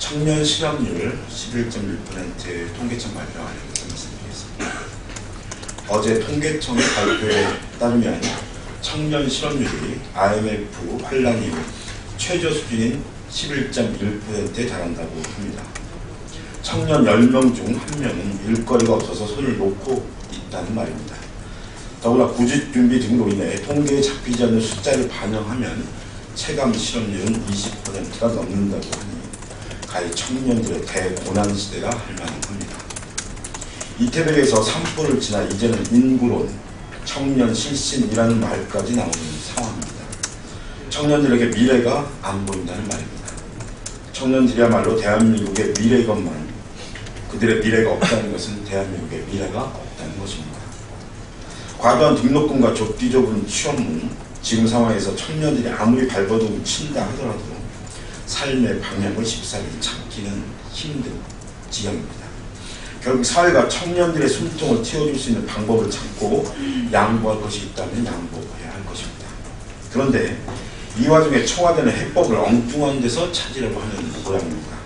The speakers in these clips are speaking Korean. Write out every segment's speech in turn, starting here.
청년 실업률 11.1% 통계청 발표 안에 말씀드리겠습니다. 어제 통계청의 발표에 따르면 청년 실업률이 IMF 환란 이후 최저 수준인 11.1%에 달한다고 합니다. 청년 10명 중 1명은 일거리가 없어서 손을 놓고 있다는 말입니다. 더구나 구직준비 등으로 인해 통계에 잡히지 않는 숫자를 반영하면 체감 실업률은 20%가 넘는다고 하니 가히 청년들의 대고난 시대가 할 만합니다. 이태백에서 산불을 지나 이제는 인구론, 청년 실신이라는 말까지 나오는 상황입니다. 청년들에게 미래가 안 보인다는 말입니다. 청년들이야말로 대한민국의 미래건만 그들의 미래가 없다는 것은 대한민국의 미래가 없다는 것입니다. 과도한 등록금과 좁디 좁은 취업문, 지금 상황에서 청년들이 아무리 발버둥 친다 하더라도 삶의 방향을 쉽사리 찾기는 힘든 지경입니다. 결국 사회가 청년들의 숨통을 틔워줄 수 있는 방법을 찾고 양보할 것이 있다면 양보해야 할 것입니다. 그런데 이 와중에 청와대는 해법을 엉뚱한 데서 찾으려고 하는 모양입니다.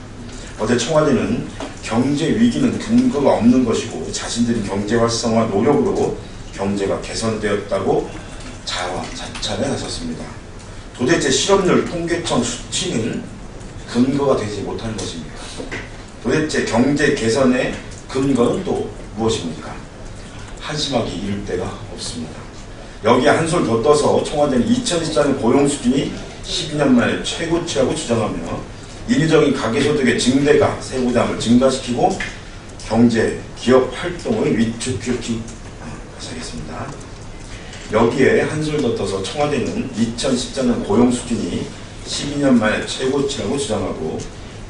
어제 청와대는 경제 위기는 근거가 없는 것이고 자신들이 경제 활성화 노력으로 경제가 개선되었다고 자화자찬에 나섰습니다. 도대체 실업률 통계청 수치는 근거가 되지 못하는 것입니다. 도대체 경제 개선의 근거는 또 무엇입니까? 한심하게 이를 데가 없습니다. 여기에 한술 더 떠서 청와대는 2014년 고용 수준이 12년 만에 최고치라고 주장하며 인위적인 가계소득의 증대가 세부담을 증가시키고 경제, 기업 활동을 위축시키고 하겠습니다. 여기에 한술 더 떠서 청와대는 2014년 고용 수준이 12년 만에 최고치라고 주장하고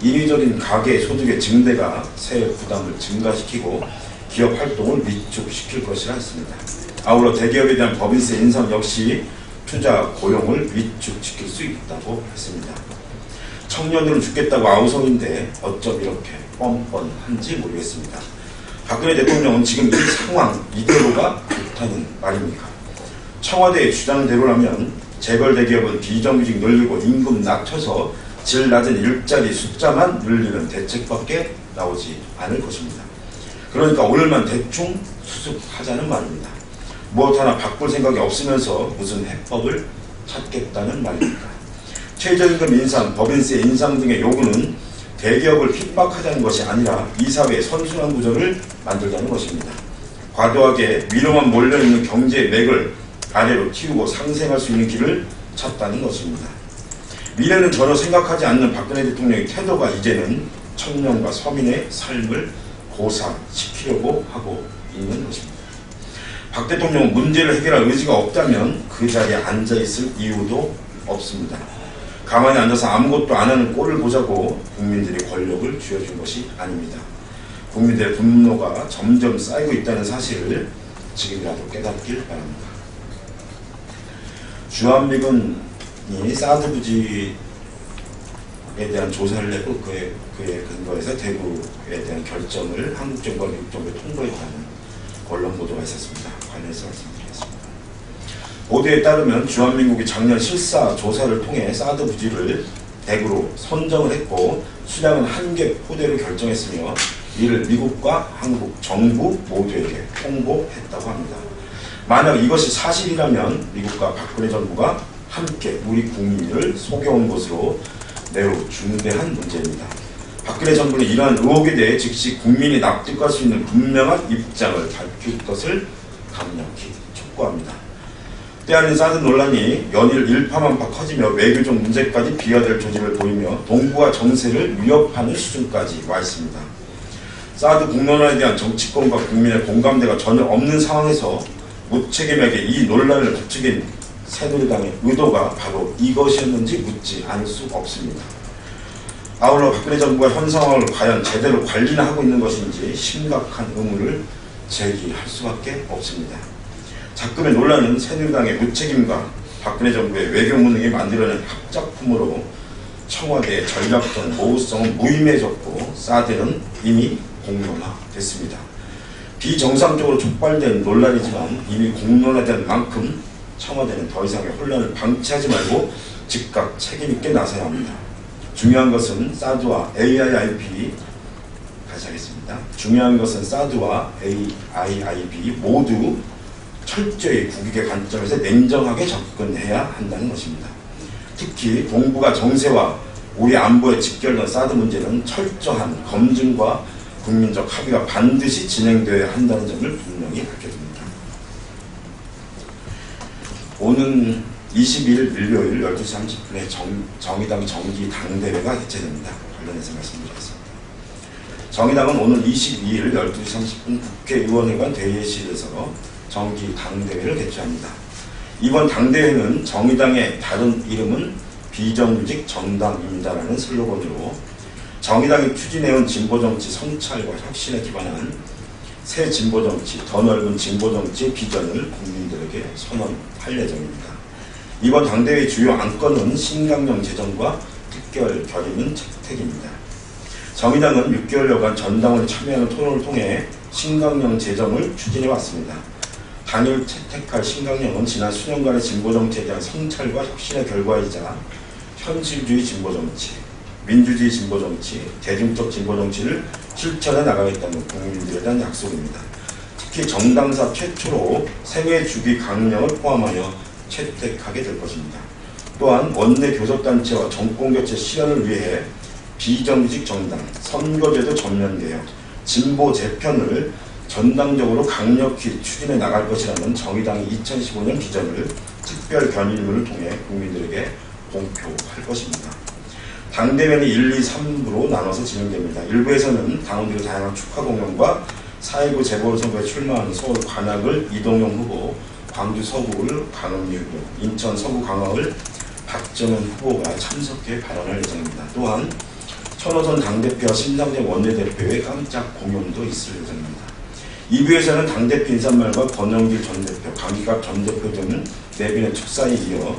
인위적인 가계소득의 증대가 세액 부담을 증가시키고 기업 활동을 위축시킬 것이라 했습니다. 아울러 대기업에 대한 법인세 인상 역시 투자 고용을 위축시킬 수 있다고 했습니다. 청년들은 죽겠다고 아우성인데 어쩜 이렇게 뻔뻔한지 모르겠습니다. 박근혜 대통령은 지금 이 상황 이대로가 좋다는 말입니까? 청와대의 주장대로라면 재벌 대기업은 비정규직 늘리고 임금 낮춰서 질 낮은 일자리 숫자만 늘리는 대책밖에 나오지 않을 것입니다. 그러니까 오늘만 대충 수습하자는 말입니다. 무엇 하나 바꿀 생각이 없으면서 무슨 해법을 찾겠다는 말입니까? 최저임금 인상, 법인세 인상 등의 요구는 대기업을 핍박하자는 것이 아니라 이 사회의 선순환 구조를 만들자는 것입니다. 과도하게 위로만 몰려있는 경제의 맥을 아래로 틔우고 상생할 수 있는 길을 찾다는 것입니다. 미래는 전혀 생각하지 않는 박근혜 대통령의 태도가 이제는 청년과 서민의 삶을 고사시키려고 하고 있는 것입니다. 박 대통령은 문제를 해결할 의지가 없다면 그 자리에 앉아있을 이유도 없습니다. 가만히 앉아서 아무것도 안 하는 꼴을 보자고 국민들이 권력을 쥐어준 것이 아닙니다. 국민들의 분노가 점점 쌓이고 있다는 사실을 지금이라도 깨닫길 바랍니다. 주한미군이 사드 부지에 대한 조사를 했고 그에 근거해서 대구에 대한 결정을 한국 정부와 미국 정부에 통보했다는 언론 보도가 있었습니다. 관련해서 말씀드리겠습니다. 보도에 따르면 주한미군이 작년 실사 조사를 통해 사드 부지를 대구로 선정을 했고 수량은 1개 포대로 결정했으며 이를 미국과 한국 정부 모두에게 통보했다고 합니다. 만약 이것이 사실이라면 미국과 박근혜 정부가 함께 우리 국민을 속여온 것으로 매우 중대한 문제입니다. 박근혜 정부는 이러한 의혹에 대해 즉시 국민이 납득할 수 있는 분명한 입장을 밝힐 것을 강력히 촉구합니다. 때아닌 사드 논란이 연일 일파만파 커지며 외교적 문제까지 비화될 조짐을 보이며 동북아 정세를 위협하는 수준까지 와 있습니다. 사드 공론화에 대한 정치권과 국민의 공감대가 전혀 없는 상황에서 무책임하게 이 논란을 부추긴 새누리당의 의도가 바로 이것이었는지 묻지 않을 수 없습니다. 아울러 박근혜 정부가 현 상황을 과연 제대로 관리나 하고 있는 것인지 심각한 의문을 제기할 수밖에 없습니다. 자금의 논란은 새누리당의 무책임과 박근혜 정부의 외교 무능이 만들어낸 합작품으로 청와대의 전략적 모호성은 무의미해졌고 사드는 이미 공론화됐습니다. 비정상적으로 촉발된 논란이지만 이미 공론화된 만큼 청와대는 더 이상의 혼란을 방치하지 말고 즉각 책임있게 나서야 합니다. 중요한 것은 사드와 AIIB, 다시 하겠습니다. 중요한 것은 사드와 AIIB 모두 철저히 국익의 관점에서 냉정하게 접근해야 한다는 것입니다. 특히 동북아 정세와 우리 안보에 직결된 사드 문제는 철저한 검증과 국민적 합의가 반드시 진행되어야 한다는 점을 분명히 밝혀줍니다. 오는 22일 일요일 12시 30분에 정의당 정기 당대회가 개최됩니다. 관련해서 말씀드리겠습니다. 정의당은 오늘 22일 12시 30분 국회의원회관 대회실에서 정기 당대회를 개최합니다. 이번 당대회는 정의당의 다른 이름은 비정규직 정당입니다라는 슬로건으로 정의당이 추진해온 진보정치 성찰과 혁신에 기반한 새 진보정치, 더 넓은 진보정치의 비전을 국민들에게 선언할 예정입니다. 이번 당대회 주요 안건은 신강령 제정과 특별 결의문 채택입니다. 정의당은 6개월여간 전당을 참여하는 토론을 통해 신강령 제정을 추진해왔습니다. 당일 채택할 신강령은 지난 수년간의 진보정치에 대한 성찰과 혁신의 결과이자 현실주의 진보정치, 민주주의 진보정치, 대중적 진보정치를 실천해 나가겠다는 국민들에 대한 약속입니다. 특히 정당사 최초로 생애 주기 강령을 포함하여 채택하게 될 것입니다. 또한 원내 교섭단체와 정권교체 실현을 위해 비정규직 정당, 선거제도 전면개혁, 진보 재편을 전당적으로 강력히 추진해 나갈 것이라는 정의당의 2015년 비전을 특별 견인문을 통해 국민들에게 공표할 것입니다. 당대회는 1, 2, 3부로 나눠서 진행됩니다. 1부에서는 당원들의 다양한 축하 공연과 4.19 재보궐선거에 출마하는 서울 관악을 이동영 후보, 광주 서구를 강은미 후보, 인천 서구 강화을 박정은 후보가 참석해 발언할 예정입니다. 또한 천호선 당대표와 신당대 원내대표의 깜짝 공연도 있을 예정입니다. 2부에서는 당대표 인사말과 권영길 전 대표, 강기갑 전 대표 등 내빈의 축사에 이어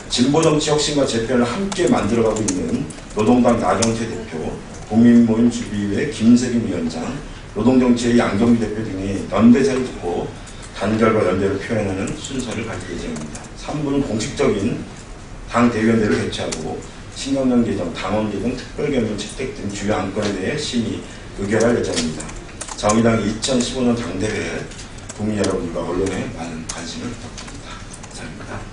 진보정치 혁신과 재편을 함께 만들어가고 있는 노동당 나경태 대표, 국민모임 주비회 김세균 위원장, 노동정치의 양경규 대표 등이 연대사를 듣고 단결과 연대를 표현하는 순서를 가질 예정입니다. 3부는 공식적인 당 대의원대를 개최하고 신강령 개정, 당원제 등 특별결문 채택 등 주요 안건에 대해 심의 의결할 예정입니다. 정의당 2015년 당대회에 국민 여러분과 언론에 많은 관심을 부탁드립니다. 감사합니다.